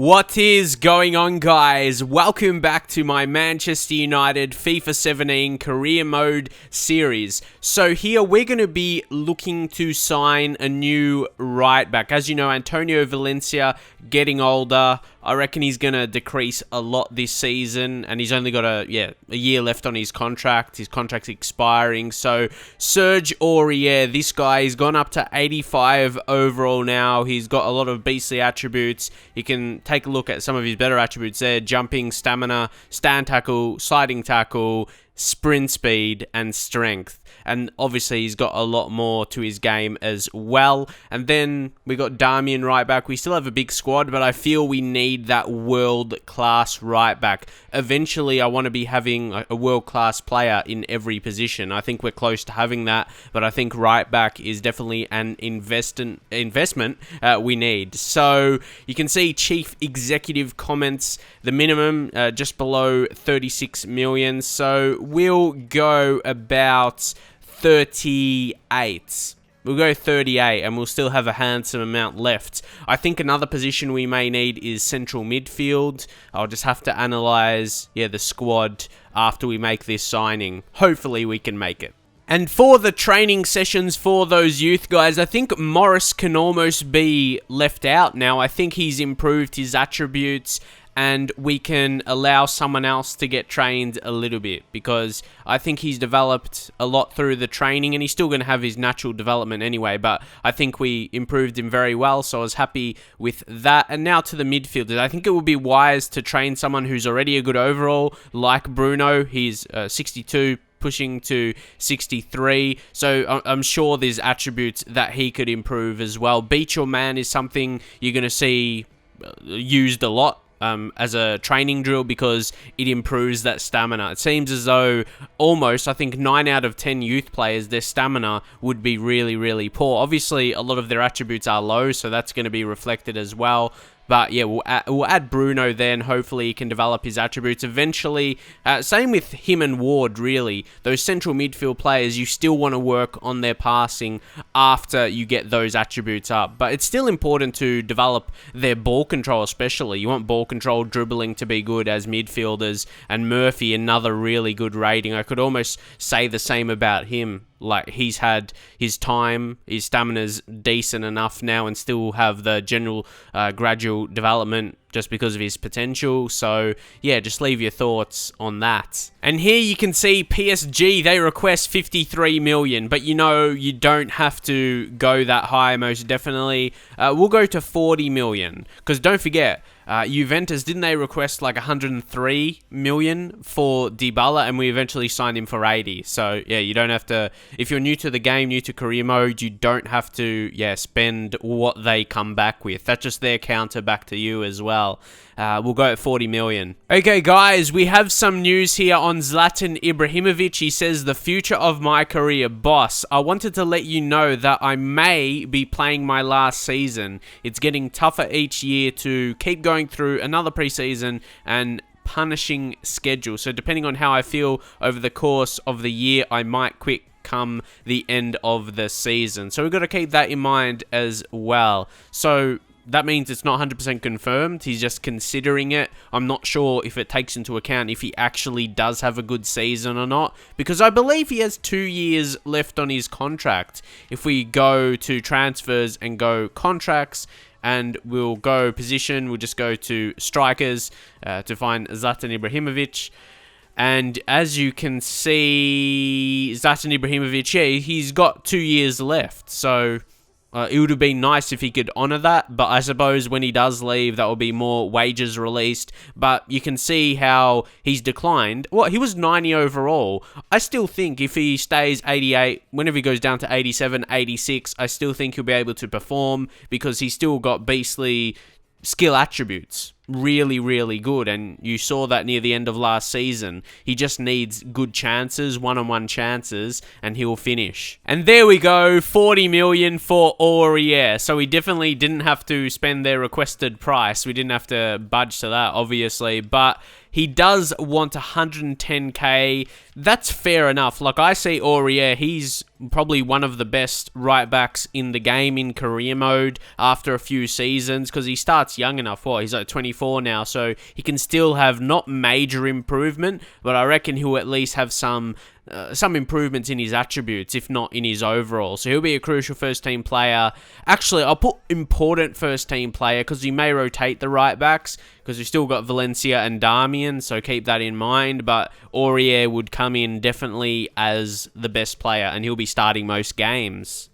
What is going on, guys? Welcome back to my Manchester United FIFA 17 career mode series. So here we're going to be looking to sign a new right back. As you know, Antonio Valencia getting older. I reckon he's going to decrease a lot this season, and he's only got a year left on his contract. His contract's expiring. So Serge Aurier, this guy, he's gone up to 85 overall now. He's got a lot of beastly attributes. You can take a look at some of his better attributes there: jumping, stamina, stand tackle, sliding tackle, sprint speed, and strength. And obviously he's got a lot more to his game as well. And then we got Darmian right back. We still have a big squad, but I feel we need that world-class right back. Eventually I want to be having a world-class player in every position. I think we're close to having that, but I think right back is definitely an investment we need. So you can see chief executive comments, the minimum just below 36 million. So we'll go about 38. We'll go 38 and we'll still have a handsome amount left. I think another position we may need is central midfield. I'll just have to analyze the squad after we make this signing. Hopefully we can make it. And for the training sessions for those youth guys, I think Morris can almost be left out now. I think he's improved his attributes, and we can allow someone else to get trained a little bit, because I think he's developed a lot through the training, and he's still going to have his natural development anyway, but I think we improved him very well, so I was happy with that. And now to the midfielders. I think it would be wise to train someone who's already a good overall, like Bruno. He's 62, pushing to 63, so I'm sure there's attributes that he could improve as well. Beat your man is something you're going to see used a lot as a training drill, because it improves that stamina. It seems as though almost, I think 9 out of 10 youth players, their stamina would be really, really poor. Obviously, a lot of their attributes are low, so that's going to be reflected as well. But yeah, we'll add Bruno then. Hopefully he can develop his attributes eventually. Same with him and Ward, really. Those central midfield players, you still want to work on their passing after you get those attributes up. But it's still important to develop their ball control especially. You want ball control, dribbling to be good as midfielders. And Murphy, another really good rating. I could almost say the same about him. Like, he's had his time, his stamina's decent enough now, and still have the general gradual development just because of his potential. So yeah, just leave your thoughts on that. And here you can see PSG, they request 53 million, but you know, you don't have to go that high, most definitely. We'll go to 40 million, because don't forget, Juventus, didn't they request like 103 million for Dybala, and we eventually signed him for 80. So yeah, you don't have to, if you're new to the game, new to career mode, you don't have to spend what they come back with. That's just their counter back to you as well. We'll go at 40 million. Okay guys, we have some news here on Zlatan Ibrahimovic. He says, the future of my career, boss. I wanted to let you know that I may be playing my last season. It's getting tougher each year to keep going through another preseason and punishing schedule. So depending on how I feel over the course of the year, I might quit come the end of the season. So we've got to keep that in mind as well. So that means it's not 100% confirmed. He's just considering it. I'm not sure if it takes into account if he actually does have a good season or not, because I believe he has 2 years left on his contract. If we go to transfers and go contracts, and we'll go position, we'll just go to strikers to find Zlatan Ibrahimovic. And as you can see, Zlatan Ibrahimovic, he's got 2 years left. So it would have been nice if he could honour that, but I suppose when he does leave, that will be more wages released. But you can see how he's declined. Well, he was 90 overall. I still think if he stays 88, whenever he goes down to 87, 86, I still think he'll be able to perform, because he's still got beastly skill attributes. Really, really good, and you saw that near the end of last season. He just needs good chances, one-on-one chances, and he'll finish. And there we go, 40 million for Aurier. So we definitely didn't have to spend their requested price. We didn't have to budge to that, obviously, but he does want 110k. That's fair enough. Like, I see Aurier, he's probably one of the best right backs in the game in career mode after a few seasons, because he starts young enough. He's like 25 24 now, so he can still have not major improvement, but I reckon he'll at least have some improvements in his attributes, if not in his overall. So he'll be a crucial first-team player. Actually, I'll put important first-team player because he may rotate the right-backs because we've still got Valencia and Darmian, so keep that in mind. But Aurier would come in definitely as the best player, and he'll be starting most games.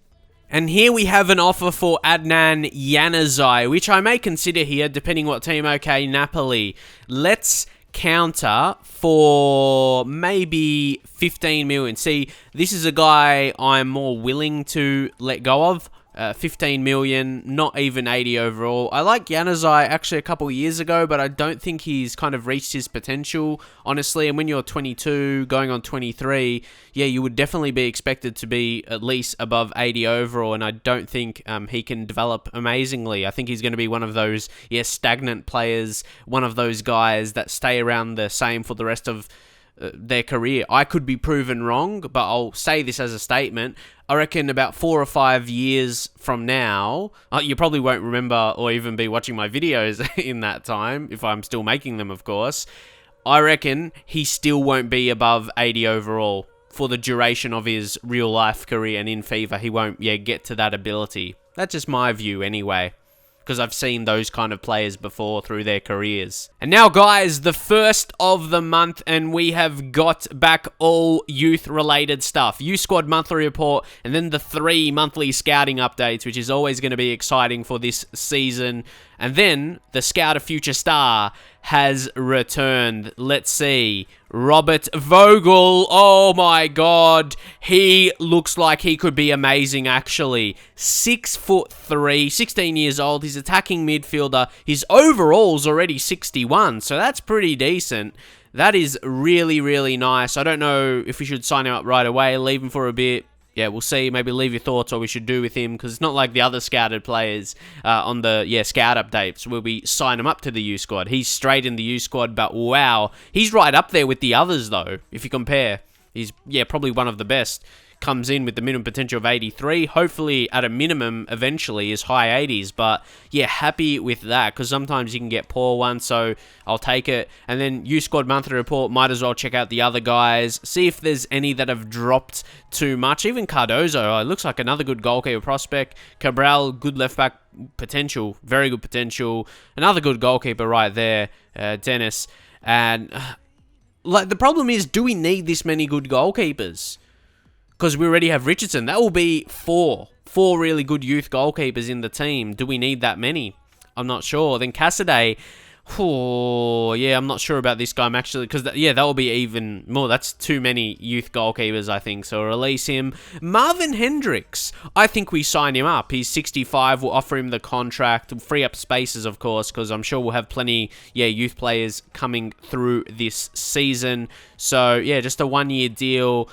And here we have an offer for Adnan Januzaj, which I may consider here, depending what team. Okay, Napoli. Let's counter for maybe 15 million. See, this is a guy I'm more willing to let go of. 15 million, not even 80 overall. I like Januzaj actually a couple of years ago, but I don't think he's kind of reached his potential, honestly. And when you're 22, going on 23, yeah, you would definitely be expected to be at least above 80 overall, and I don't think he can develop amazingly. I think he's going to be one of those, stagnant players, one of those guys that stay around the same for the rest of their career. I could be proven wrong, but I'll say this as a statement. I reckon about 4 or 5 years from now, you probably won't remember or even be watching my videos in that time, if I'm still making them, of course. I reckon he still won't be above 80 overall for the duration of his real life career, and in FIFA, he won't get to that ability. That's just my view anyway, because I've seen those kind of players before through their careers. And now, guys, the first of the month, and we have got back all youth-related stuff. Youth Squad monthly report, and then the 3 monthly scouting updates, which is always going to be exciting for this season. And then the Scout of Future Star has returned. Let's see. Robert Vogel. Oh my god. He looks like he could be amazing, actually. 6'3", 16 years old. He's attacking midfielder. His overall's already 61, so that's pretty decent. That is really, really nice. I don't know if we should sign him up right away, leave him for a bit. Yeah, we'll see. Maybe leave your thoughts what we should do with him, because it's not like the other scouted players on the scout updates where we sign him up to the U squad. He's straight in the U squad, but wow, he's right up there with the others though. If you compare, he's probably one of the best. Comes in with the minimum potential of 83. Hopefully, at a minimum, eventually is high 80s. But yeah, happy with that, because sometimes you can get poor ones, so I'll take it. And then U Squad monthly report, might as well check out the other guys, see if there's any that have dropped too much. Even Cardozo, looks like another good goalkeeper prospect. Cabral, good left back potential, very good potential. Another good goalkeeper right there, Dennis. And the problem is, do we need this many good goalkeepers? Because we already have Richardson. That will be 4 really good youth goalkeepers in the team. Do we need that many? I'm not sure. Then Cassidy. Oh, yeah, I'm not sure about this guy. I'm actually, because that will be even more. That's too many youth goalkeepers, I think. So release him. Marvin Hendricks. I think we sign him up. He's 65. We'll offer him the contract. We'll free up spaces, of course, because I'm sure we'll have plenty, youth players coming through this season. So yeah, just a 1-year deal.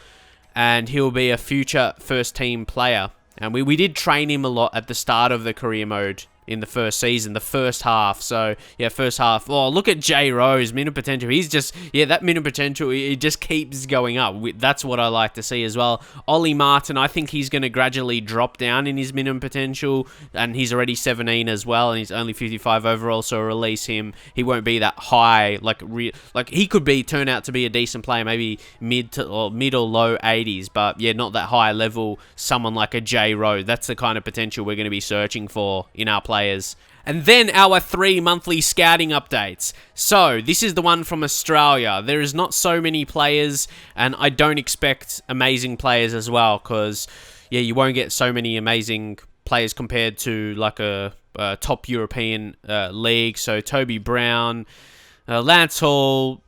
And he'll be a future first-team player. And we did train him a lot at the start of the career mode in the first season, the first half. So, first half. Oh, look at J. Rose, minimum potential. He's just, that minimum potential, it just keeps going up. That's what I like to see as well. Ollie Martin, I think he's going to gradually drop down in his minimum potential. And he's already 17 as well, and he's only 55 overall, so release him. He won't be that high. He could turn out to be a decent player, maybe mid or low 80s, but not that high level. Someone like a J. Rose. That's the kind of potential we're going to be searching for in our players. And then our 3 monthly scouting updates. So, this is the one from Australia. There is not so many players, and I don't expect amazing players as well, because, you won't get so many amazing players compared to, like, a top European league. So, Toby Brown, Lance Hall.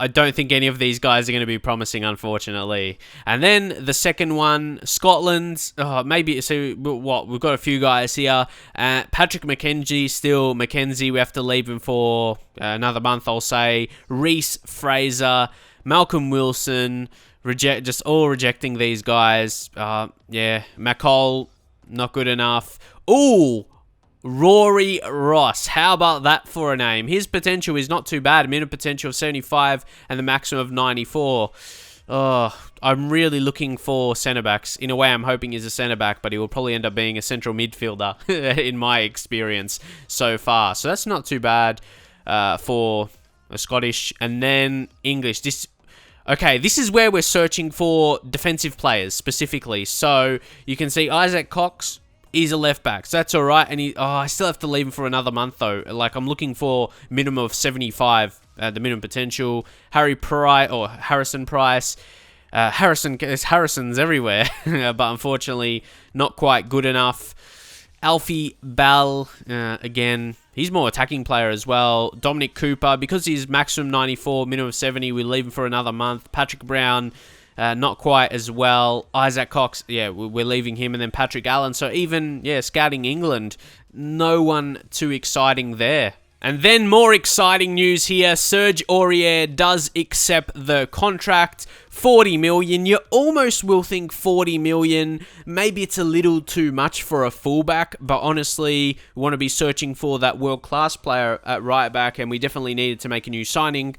I don't think any of these guys are going to be promising, unfortunately. And then the second one, Scotland. Maybe, so what? We've got a few guys here. Patrick McKenzie, still McKenzie. We have to leave him for another month, I'll say. Reece Fraser, Malcolm Wilson. Just all rejecting these guys. McCall, not good enough. Ooh! Rory Ross. How about that for a name? His potential is not too bad. Minimum potential of 75 and the maximum of 94. I'm really looking for centre-backs. In a way, I'm hoping he's a centre-back, but he will probably end up being a central midfielder in my experience so far. So that's not too bad for a Scottish. And then English. Okay, this is where we're searching for defensive players specifically. So you can see Isaac Cox. He's a left back, so that's all right. And I still have to leave him for another month though. Like I'm looking for minimum of 75 at the minimum potential. Harrison Price. Harrison's everywhere, but unfortunately not quite good enough. Alfie Bell, again, he's more attacking player as well. Dominic Cooper, because he's maximum 94, minimum of 70, we leave him for another month. Patrick Brown, not quite as well. Isaac Cox, yeah, we're leaving him. And then Patrick Allen. So even, scouting England, no one too exciting there. And then more exciting news here. Serge Aurier does accept the contract. 40 million. You almost will think 40 million. Maybe it's a little too much for a fullback, but honestly, we want to be searching for that world-class player at right back, and we definitely needed to make a new signing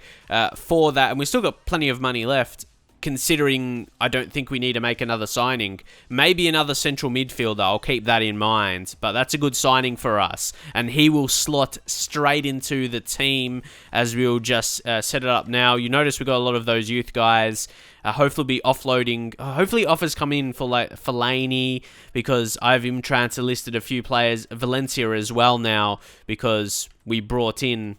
for that. And we've still got plenty of money left, considering I don't think we need to make another signing. Maybe another central midfielder, I'll keep that in mind. But that's a good signing for us. And he will slot straight into the team as we'll just set it up now. You notice we've got a lot of those youth guys. Hopefully be offloading. Hopefully offers come in for like Fellaini, because I've even transfer listed a few players. Valencia as well now, because we brought in...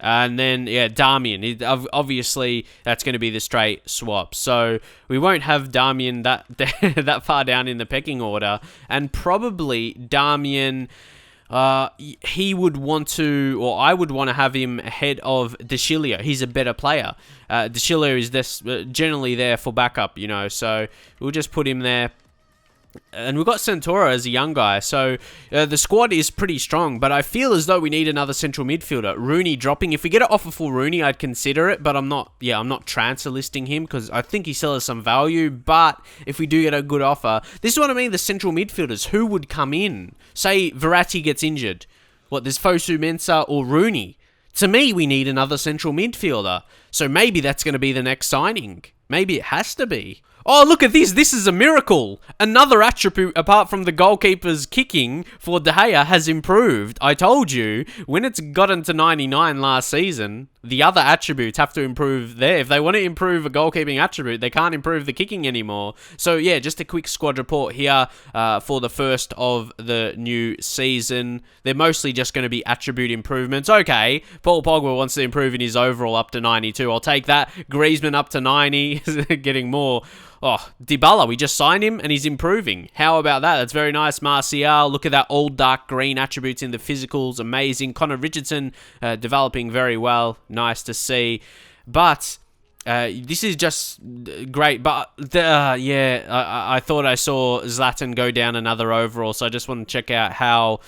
And then, Darmian. Obviously, that's going to be the straight swap. So, we won't have Darmian that far down in the pecking order. And probably Darmian, he would want to, or I would want to have him ahead of De Chilio. He's a better player. De Chilio is generally there for backup, So, we'll just put him there. And we've got Santoro as a young guy, so the squad is pretty strong, but I feel as though we need another central midfielder. Rooney dropping. If we get an offer for Rooney, I'd consider it, but I'm not transfer listing him because I think he still has some value, but if we do get a good offer, this is what I mean, the central midfielders, who would come in? Say Verratti gets injured. There's Fosu Mensah or Rooney. To me, we need another central midfielder, so maybe that's going to be the next signing. Maybe it has to be. Oh, look at this. This is a miracle. Another attribute apart from the goalkeeper's kicking for De Gea has improved. I told you, when it's gotten to 99 last season, the other attributes have to improve there. If they want to improve a goalkeeping attribute, they can't improve the kicking anymore. So, just a quick squad report here for the first of the new season. They're mostly just going to be attribute improvements. Okay, Paul Pogba wants to improve in his overall up to 92. I'll take that. Griezmann up to 90. Getting more... Oh, Dybala, we just signed him and he's improving. How about that? That's very nice. Martial, look at that old dark green attributes in the physicals. Amazing. Connor Richardson developing very well. Nice to see. But this is just great. But I thought I saw Zlatan go down another overall. So I just want to check out how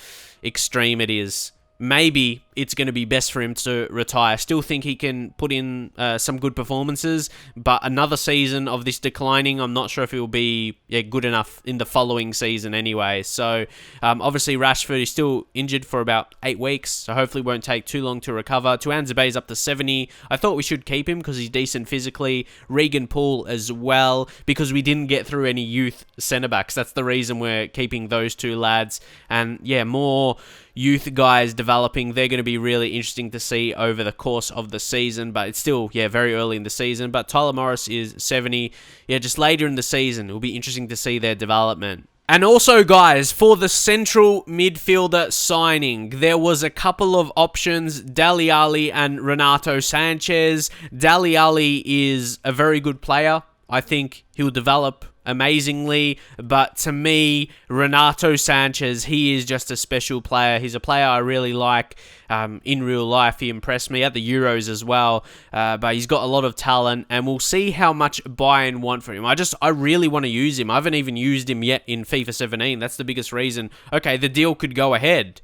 extreme it is. Maybe it's going to be best for him to retire. I still think he can put in some good performances, but another season of this declining, I'm not sure if it will be good enough in the following season anyway. So, obviously, Rashford is still injured for about 8 weeks, so hopefully it won't take too long to recover. Tuanzebe up to 70. I thought we should keep him because he's decent physically. Regan Poole as well, because we didn't get through any youth centre-backs. That's the reason we're keeping those two lads. And, more youth guys developing. They're going to be really interesting to see over the course of the season, but it's still, very early in the season. But Tyler Morris is 70. Just later in the season, it'll be interesting to see their development. And also, guys, for the central midfielder signing, there was a couple of options, Dele Alli and Renato Sanchez. Dele Alli is a very good player. I think he'll develop amazingly, but to me, Renato Sanchez, he is just a special player. He's a player I really like. In real life, he impressed me at the Euros as well, but he's got a lot of talent, and we'll see how much Bayern want for him. I really want to use him. I haven't even used him yet in FIFA 17. That's the biggest reason. Okay, the deal could go ahead.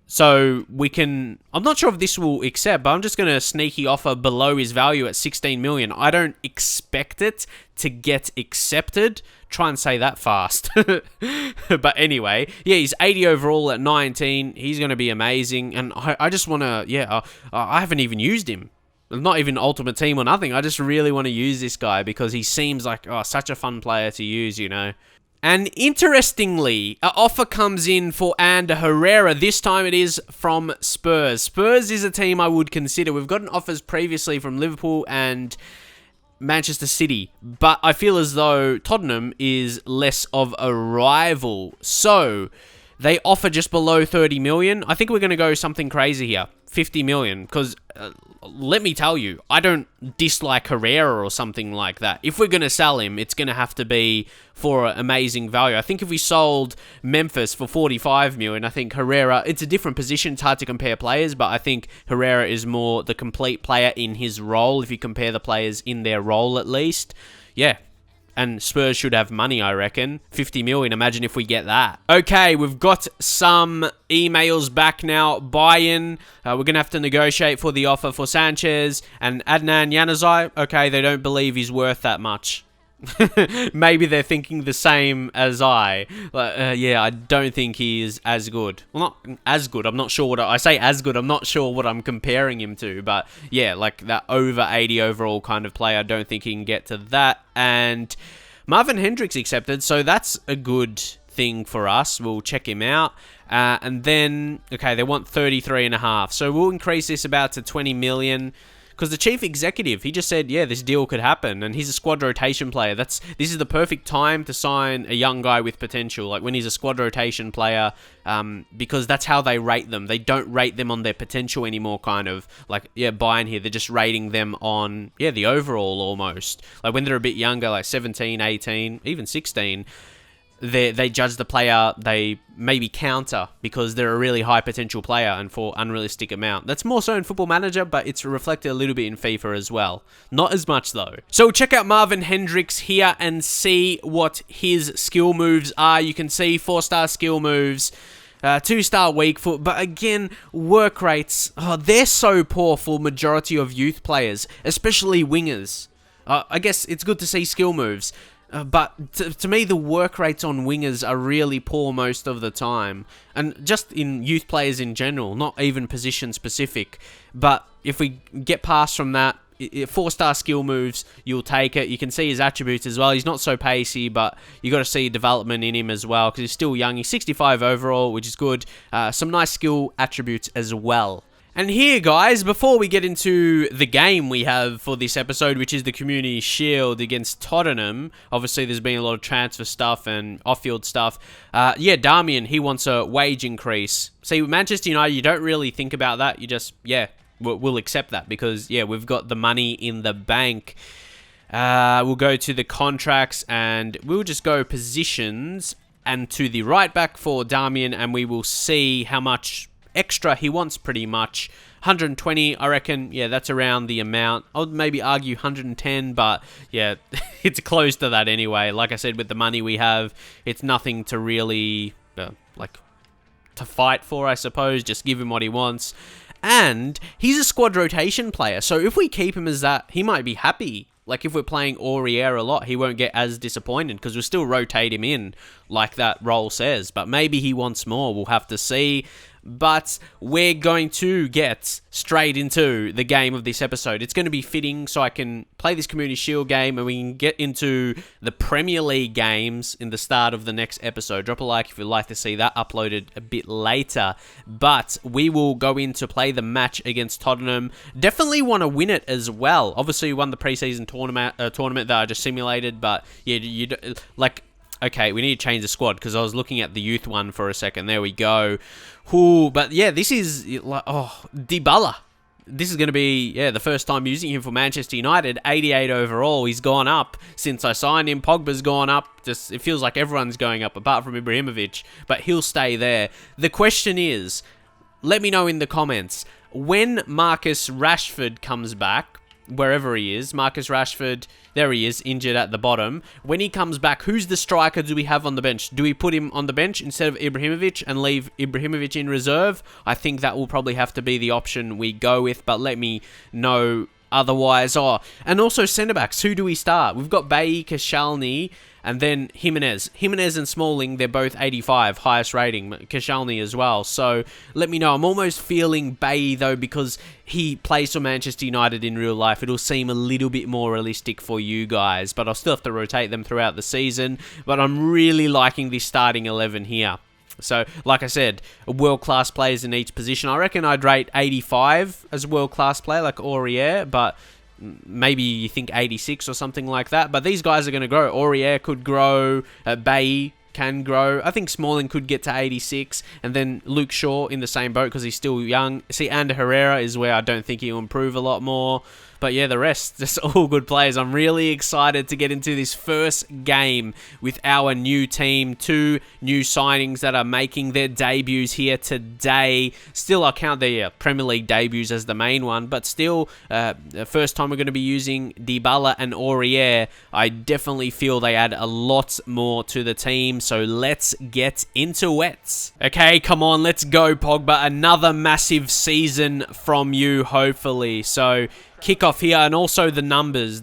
So we can... I'm not sure if this will accept, but I'm just going to sneaky offer below his value at 16 million. I don't expect it to get accepted. Try and say that fast. But anyway, he's 80 overall at 19. He's going to be amazing. And I just want to... I haven't even used him. not even ultimate team or nothing. I just really want to use this guy because he seems like such a fun player to use, you know. And interestingly, an offer comes in for Ander Herrera. This time it is from Spurs. Spurs is a team I would consider. We've gotten offers previously from Liverpool and Manchester City, but I feel as though Tottenham is less of a rival. So they offer just below 30 million. I think we're going to go something crazy here. 50 million, because let me tell you, I don't dislike Herrera or something like that. If we're going to sell him, it's going to have to be for amazing value. I think if we sold Memphis for 45 million, I think Herrera, it's a different position. It's hard to compare players, but I think Herrera is more the complete player in his role, if you compare the players in their role at least. Yeah. And Spurs should have money, I reckon. 50 million, imagine if we get that. Okay, we've got some emails back now. Bayern, we're going to have to negotiate for the offer for Sanchez and Adnan Januzaj. Okay, they don't believe he's worth that much. Maybe they're thinking the same as I. Yeah, I don't think he is as good. Well, not as good. I'm not sure what I say as good. I'm not sure what I'm comparing him to. But yeah, like that over 80 overall kind of player. I don't think he can get to that. And Marvin Hendricks accepted, so that's a good thing for us. We'll check him out. And then, okay, they want 33.5. So we'll increase this about to 20 million. Because the chief executive, he just said, yeah, this deal could happen. And he's a squad rotation player. This is the perfect time to sign a young guy with potential. Like when he's a squad rotation player, because that's how they rate them. They don't rate them on their potential anymore, kind of. Like, yeah, Bayern here, they're just rating them on, yeah, the overall almost. Like when they're a bit younger, like 17, 18, even 16, they judge the player, they maybe counter because they're a really high potential player and for unrealistic amount. That's more so in Football Manager, but it's reflected a little bit in FIFA as well. Not as much though. So check out Marvin Hendricks here and see what his skill moves are. You can see 4-star skill moves. 2-star weak foot, but again, work rates, they're so poor for majority of youth players, especially wingers. I guess it's good to see skill moves. But to me, the work rates on wingers are really poor most of the time. And just in youth players in general, not even position specific. But if we get past from that, 4-star skill moves, you'll take it. You can see his attributes as well. He's not so pacey, but you got to see development in him as well because he's still young. He's 65 overall, which is good. Some nice skill attributes as well. And here, guys, before we get into the game we have for this episode, which is the Community Shield against Tottenham, obviously there's been a lot of transfer stuff and off-field stuff. Yeah, Damian, he wants a wage increase. See, with Manchester United, you don't really think about that. You just, yeah, we'll accept that because, yeah, we've got the money in the bank. We'll go to the contracts and we'll just go positions and to the right back for Damian, and we will see how much extra he wants, pretty much. 120, I reckon. Yeah, that's around the amount. I would maybe argue 110, but yeah, it's close to that anyway. Like I said, with the money we have, it's nothing to really, to fight for, I suppose. Just give him what he wants. And he's a squad rotation player, so if we keep him as that, he might be happy. Like, if we're playing Aurier a lot, he won't get as disappointed because we'll still rotate him in, like that role says. But maybe he wants more. We'll have to see. But we're going to get straight into the game of this episode. It's going to be fitting so I can play this Community Shield game and we can get into the Premier League games in the start of the next episode. Drop a like if you'd like to see that uploaded a bit later. But we will go in to play the match against Tottenham. Definitely want to win it as well. Obviously, we won the preseason tournament that I just simulated. But yeah, okay, we need to change the squad because I was looking at the youth one for a second. There we go. Ooh, but yeah, this is Dybala. This is going to be, the first time using him for Manchester United. 88 overall. He's gone up since I signed him. Pogba's gone up. Just, it feels like everyone's going up apart from Ibrahimovic, but he'll stay there. The question is, let me know in the comments, when Marcus Rashford comes back, wherever he is, Marcus Rashford, there he is, injured at the bottom. When he comes back, who's the striker do we have on the bench? Do we put him on the bench instead of Ibrahimovic and leave Ibrahimovic in reserve? I think that will probably have to be the option we go with, but let me know otherwise. And also centre-backs, who do we start? We've got Bailly, Koscielny, And then Jimenez and Smalling, they're both 85, highest rating. Koscielny as well. So let me know. I'm almost feeling Bailly though, because he plays for Manchester United in real life. It'll seem a little bit more realistic for you guys, but I'll still have to rotate them throughout the season. But I'm really liking this starting 11 here. So, like I said, world-class players in each position. I reckon I'd rate 85 as a world-class player, like Aurier, but maybe you think 86 or something like that. But these guys are going to grow. Aurier could grow. Bailly can grow. I think Smalling could get to 86. And then Luke Shaw in the same boat because he's still young. See, Ander Herrera is where I don't think he'll improve a lot more. But yeah, the rest, just all good players. I'm really excited to get into this first game with our new team. 2 new signings that are making their debuts here today. Still, I'll count their Premier League debuts as the main one. But still, the first time we're going to be using Dybala and Aurier. I definitely feel they add a lot more to the team. So let's get into it. Okay, come on, let's go, Pogba. Another massive season from you, hopefully. So kick off here, and also the numbers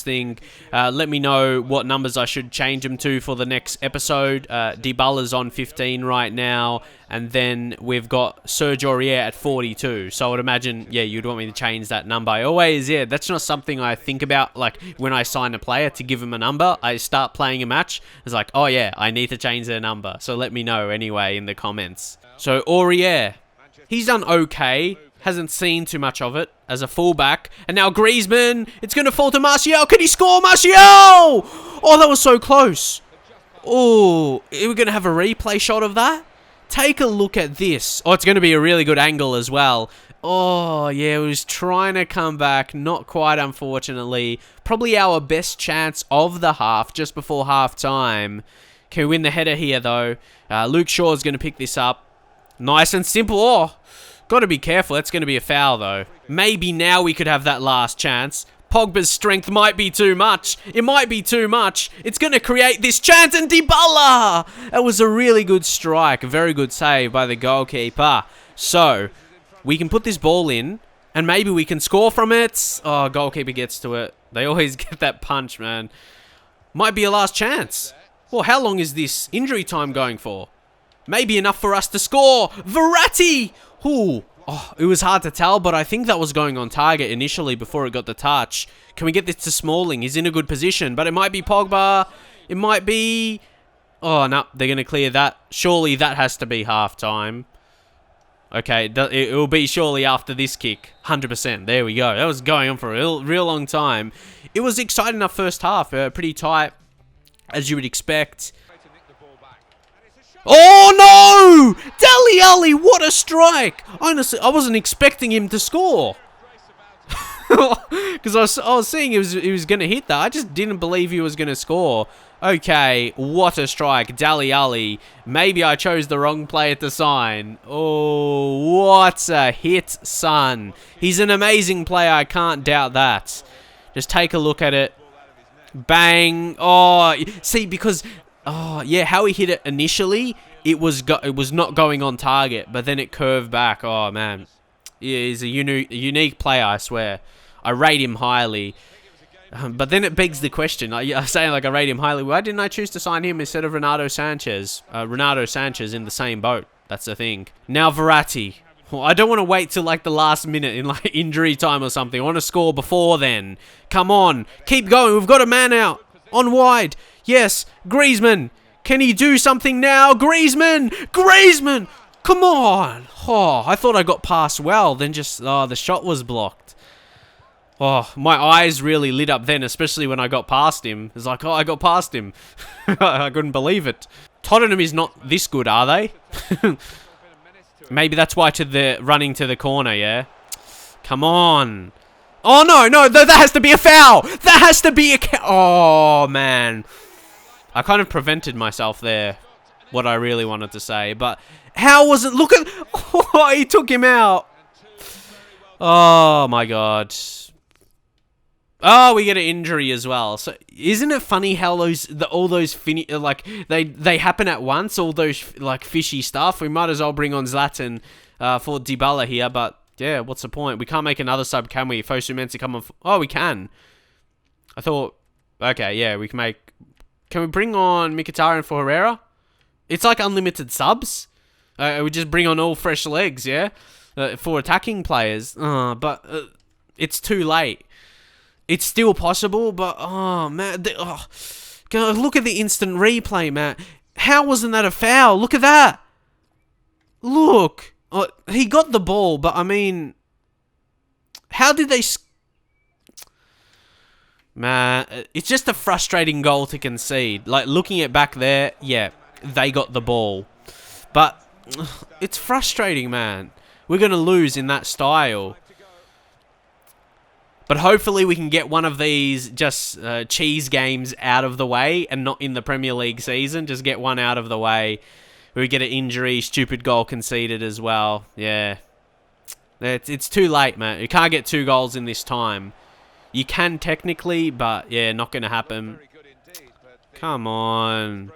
thing. Let me know what numbers I should change them to for the next episode. Dybala's on 15 right now, and then we've got Serge Aurier at 42. So I would imagine, yeah, you'd want me to change that number. I always, yeah, that's not something I think about, like, when I sign a player to give him a number. I start playing a match, it's like, oh yeah, I need to change their number. So let me know anyway in the comments. So Aurier, he's done okay. Hasn't seen too much of it as a fullback. And now Griezmann. It's going to fall to Martial. Can he score, Martial? Oh, that was so close. Oh, are we going to have a replay shot of that? Take a look at this. Oh, it's going to be a really good angle as well. Oh, yeah, it was trying to come back. Not quite, unfortunately. Probably our best chance of the half, just before half time. Can we win the header here, though? Luke Shaw is going to pick this up. Nice and simple. Oh, got to be careful. That's going to be a foul, though. Maybe now we could have that last chance. Pogba's strength might be too much. It might be too much. It's going to create this chance, and Dybala! That was a really good strike. A very good save by the goalkeeper. So, we can put this ball in, and maybe we can score from it. Oh, goalkeeper gets to it. They always get that punch, man. Might be a last chance. Well, how long is this injury time going for? Maybe enough for us to score. Verratti! Ooh. Oh, it was hard to tell, but I think that was going on target initially before it got the touch. Can we get this to Smalling? He's in a good position, but it might be Pogba. It might be... Oh, no, they're going to clear that. Surely that has to be half-time. Okay, it will be surely after this kick. 100%. There we go. That was going on for a real long time. It was exciting enough first half. Pretty tight, as you would expect. Oh no! Dele Alli, what a strike! Honestly, I wasn't expecting him to score. Because I was seeing he was going to hit that. I just didn't believe he was going to score. Okay, what a strike. Dele Alli. Maybe I chose the wrong player to sign. Oh, what a hit, son. He's an amazing player. I can't doubt that. Just take a look at it. Bang. Oh, see, because... Oh, yeah, how he hit it initially, it was not going on target, but then it curved back. Oh, man. Yeah, he's a unique player, I swear. I rate him highly. But then it begs the question. I say, like, I rate him highly. Why didn't I choose to sign him instead of Renato Sanchez? Renato Sanchez in the same boat. That's the thing. Now, Verratti. Well, I don't want to wait till, like, the last minute in, like, injury time or something. I want to score before then. Come on. Keep going. We've got a man out. On wide. Yes, Griezmann. Can he do something now? Griezmann! Griezmann! Come on! Oh, I thought I got past well. Then just, the shot was blocked. Oh, my eyes really lit up then, especially when I got past him. It's like, oh, I got past him. I couldn't believe it. Tottenham is not this good, are they? Maybe that's why running to the corner, yeah? Come on. Oh, no, that has to be a foul. That has to be a... Oh, man. I kind of prevented myself there, what I really wanted to say. But how was it? Look at... Oh, he took him out. Oh, my God. Oh, we get an injury as well. So, isn't it funny how all those they happen at once? All those like fishy stuff. We might as well bring on Zlatan for Dybala here, but yeah, what's the point? We can't make another sub, can we? Fosu Mensah come on. Oh, we can. I thought. Okay, yeah, we can make. Can we bring on Mkhitaryan for Herrera? It's like unlimited subs. We just bring on all fresh legs, yeah? For attacking players. But it's too late. It's still possible, but, oh, man. Look at the instant replay, man. How wasn't that a foul? Look at that. Look. He got the ball, but, I mean, how did they... Man, it's just a frustrating goal to concede. Like, looking at back there, yeah, they got the ball. But it's frustrating, man. We're going to lose in that style. But hopefully we can get one of these just cheese games out of the way and not in the Premier League season. Just get one out of the way. We get an injury, stupid goal conceded as well. Yeah. It's too late, man. You can't get 2 goals in this time. You can technically, but yeah, not going to happen. Come on.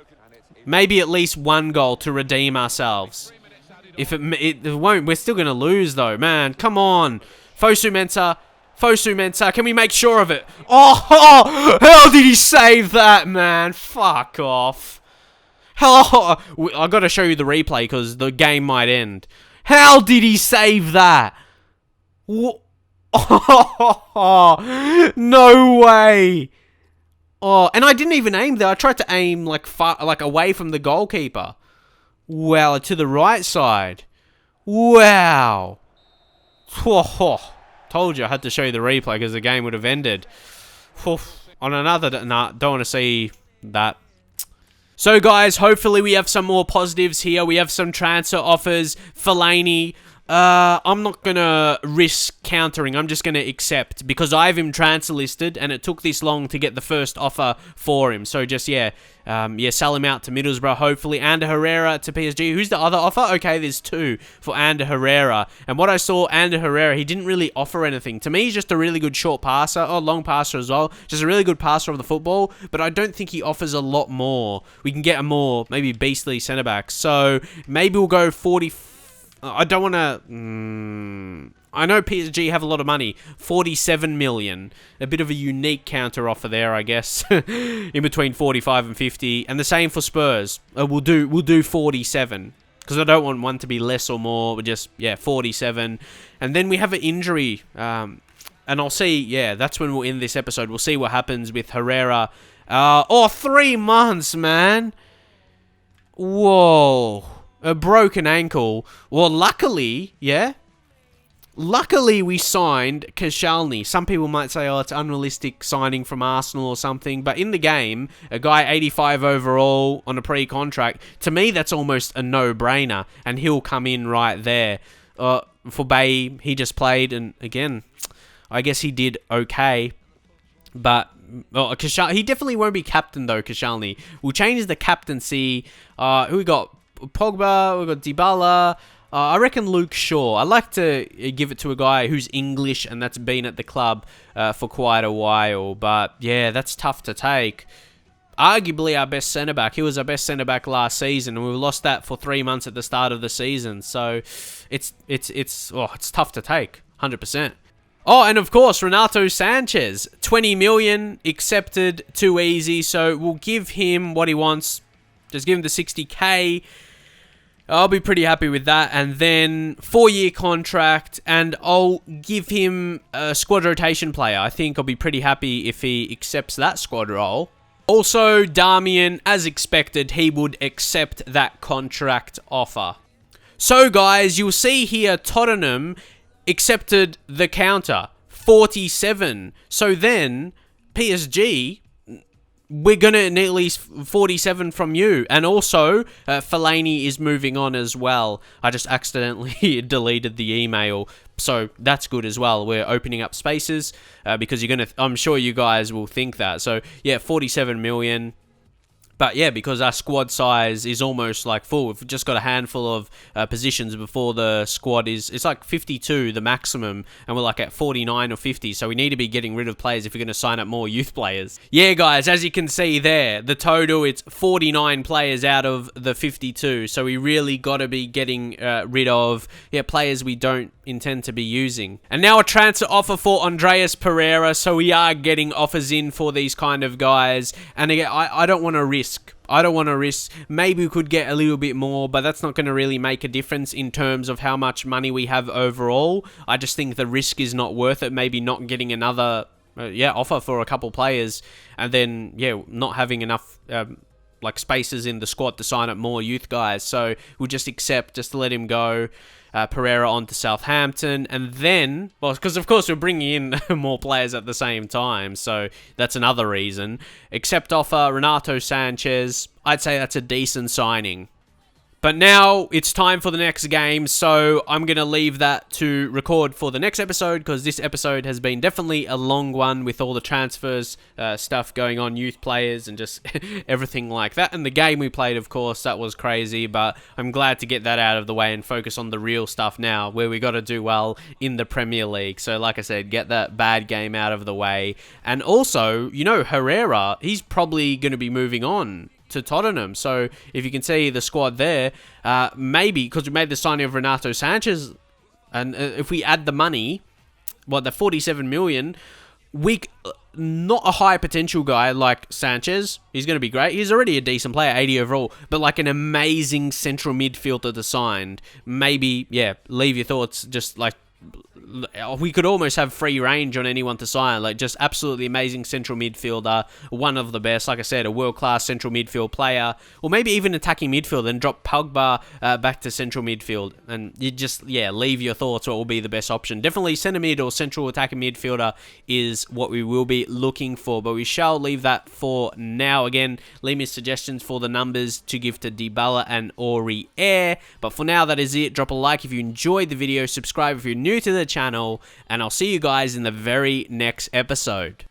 Maybe at least 1 goal to redeem ourselves. If it won't, we're still going to lose though, man. Come on. Fosu Mensah, can we make sure of it? Oh, how did he save that, man? Fuck off. I got to show you the replay because the game might end. How did he save that? Oh, no way. Oh, and I didn't even aim there. I tried to aim like far, like away from the goalkeeper. Wow, to the right side. Wow. Told you I had to show you the replay because the game would have ended. On another... Nah, don't want to see that. So, guys, hopefully we have some more positives here. We have some transfer offers. Fellaini... I'm not gonna risk countering. I'm just gonna accept because I have him transfer listed, and it took this long to get the first offer for him. So just sell him out to Middlesbrough. Hopefully, Ander Herrera to PSG. Who's the other offer? Okay, there's 2 for Ander Herrera. And what I saw, Ander Herrera, he didn't really offer anything. To me, he's just a really good short passer, or long passer as well. Just a really good passer of the football. But I don't think he offers a lot more. We can get a more maybe beastly centre back. So maybe we'll go 40. I don't want to... I know PSG have a lot of money. 47 million. A bit of a unique counter offer there, I guess. In between 45 and 50. And the same for Spurs. We'll do 47. Because I don't want one to be less or more. But just, 47. And then we have an injury. And I'll see... that's when we'll end this episode. We'll see what happens with Herrera. 3 months, man. Whoa. A broken ankle. Well, luckily, luckily we signed Koscielny. Some people might say, it's unrealistic signing from Arsenal or something. But in the game, a guy 85 overall on a pre-contract, to me, that's almost a no-brainer. And he'll come in right there. For Bay, he just played. And again, I guess he did okay. But he definitely won't be captain, though, Koscielny. We'll change the captaincy. Who we got? Pogba, we've got Dybala. I reckon Luke Shaw. I like to give it to a guy who's English and that's been at the club for quite a while. But yeah, that's tough to take. Arguably our best centre-back. He was our best centre-back last season, and we've lost that for 3 months at the start of the season. So it's tough to take, 100%. Oh, and of course, Renato Sanchez. 20 million accepted, too easy. So we'll give him what he wants. Just give him the 60k. I'll be pretty happy with that. And then 4-year contract, and I'll give him a squad rotation player. I think I'll be pretty happy if he accepts that squad role. Also, Damian, as expected, he would accept that contract offer. So, guys, you'll see here Tottenham accepted the counter, 47. So then, PSG... we're going to need at least 47 from you. And also, Fellaini is moving on as well. I just accidentally deleted the email. So that's good as well. We're opening up spaces because you're going to... I'm sure you guys will think that. So, 47 million. But yeah, because our squad size is almost like full, we've just got a handful of positions before the squad it's like 52, the maximum, and we're like at 49 or 50, so we need to be getting rid of players if we're going to sign up more youth players. Yeah, guys, as you can see there, the total, it's 49 players out of the 52, so we really got to be getting rid of players we don't intend to be using. And now a transfer offer for Andreas Pereira, so we are getting offers in for these kind of guys, and again, I don't want to risk. I don't want to risk. Maybe we could get a little bit more, but that's not going to really make a difference in terms of how much money we have overall. I just think the risk is not worth it. Maybe not getting another offer for a couple players, and then not having enough like spaces in the squad to sign up more youth guys. So we'll just accept, just to let him go. Pereira on to Southampton, and then, well, because of course we're bringing in more players at the same time, so that's another reason. Accept offer, Renato Sanchez. I'd say that's a decent signing. But now it's time for the next game, so I'm going to leave that to record for the next episode, because this episode has been definitely a long one with all the transfers, stuff going on, youth players, and just everything like that. And the game we played, of course, that was crazy, but I'm glad to get that out of the way and focus on the real stuff now, where we got to do well in the Premier League. So like I said, get that bad game out of the way. And also, Herrera, he's probably going to be moving on to Tottenham. So if you can see the squad there, maybe because we made the signing of Renato Sanchez, and if we add the money, the 47 million, not a high potential guy like Sanchez, he's going to be great. He's already a decent player, 80 overall, but like an amazing central midfielder to sign. Maybe, leave your thoughts. Just like, we could almost have free range on anyone to sign. Like, just absolutely amazing central midfielder, one of the best. Like I said, a world-class central midfield player, or maybe even attacking midfield, and drop Pogba back to central midfield. And you just, leave your thoughts what will be the best option. Definitely centre mid or central attacking midfielder is what we will be looking for, but we shall leave that for now. Again, leave me suggestions for the numbers to give to Dybala and Aurier. But for now, that is it. Drop a like if you enjoyed the video, subscribe if you're new to the channel, and I'll see you guys in the very next episode.